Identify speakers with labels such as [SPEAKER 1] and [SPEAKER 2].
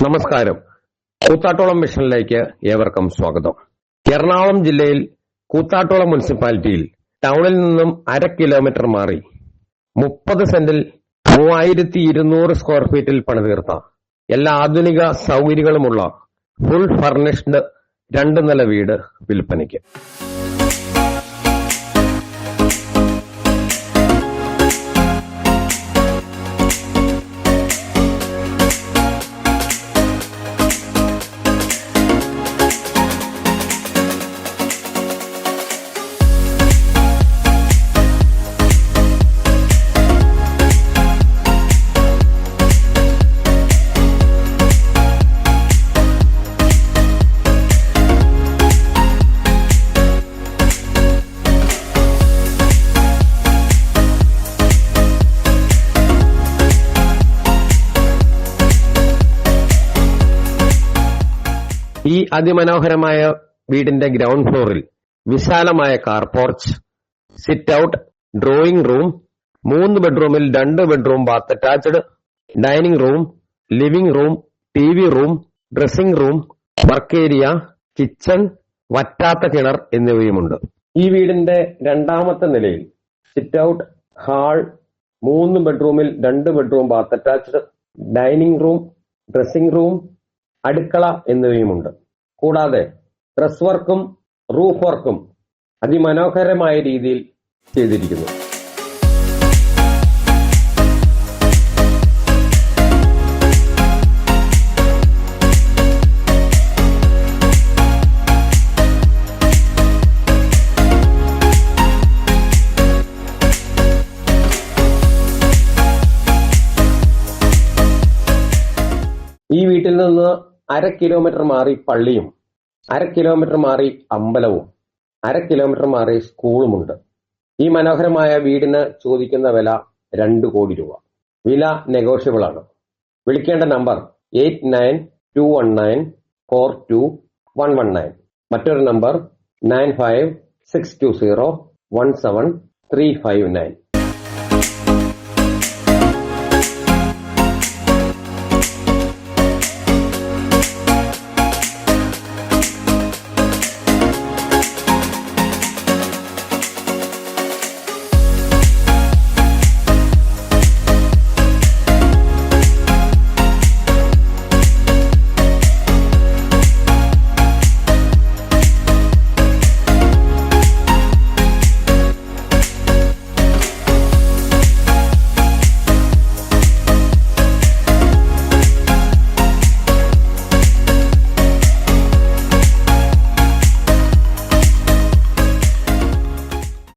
[SPEAKER 1] നമസ്കാരം. കൂത്താട്ടോളം മിഷനിലേക്ക് ഏവർക്കും സ്വാഗതം. എറണാകുളം ജില്ലയിൽ കൂത്താട്ടോളം മുനിസിപ്പാലിറ്റിയിൽ ടൗണിൽ നിന്നും 1/2 കിലോമീറ്റർ മാറി 30 സെന്റിൽ 3200 സ്ക്വയർ ഫീറ്റിൽ പണിതീർത്ത എല്ലാ ആധുനിക സൗകര്യങ്ങളുമുള്ള ഫുൾ ഫർണിഷ്ഡ് 2 നില വീട് വിൽപ്പനയ്ക്ക്. ഈ അതിമനോഹരമായ വീടിന്റെ ഗ്രൗണ്ട് ഫ്ലോറിൽ വിശാലമായ car porch, sit out, drawing room, 3 ബെഡ്റൂമിൽ 2 bedroom bath attached, dining room, living room, TV room, dressing room, work area, kitchen, വറ്റാത്ത കിണർ എന്നിവയുമുണ്ട്. ഈ വീടിന്റെ 2ാമത്തെ നിലയിൽ സിറ്റ് ഔട്ട്, ഹാൾ, 3 ബെഡ്റൂമിൽ 2 bedroom bath attached, dining room, dressing room, അടുക്കള എന്നിവയുമുണ്ട്. കൂടാതെ ഡ്രസ് വർക്കും റൂഫ് വർക്കും അതിമനോഹരമായ രീതിയിൽ ചെയ്തിരിക്കുന്നു. ഈ വീട്ടിൽ നിന്ന് 1/2 കിലോമീറ്റർ മാറി പള്ളിയും 1/2 കിലോമീറ്റർ മാറി അമ്പലവും 1/2 കിലോമീറ്റർ മാറി സ്കൂളുമുണ്ട്. ഈ മനോഹരമായ വീടിന് ചോദിക്കുന്ന വില 2 കോടി രൂപ. വില നെഗോഷ്യബിൾ ആണ്. വിളിക്കേണ്ട നമ്പർ 8921942119. മറ്റൊരു നമ്പർ 9562017359.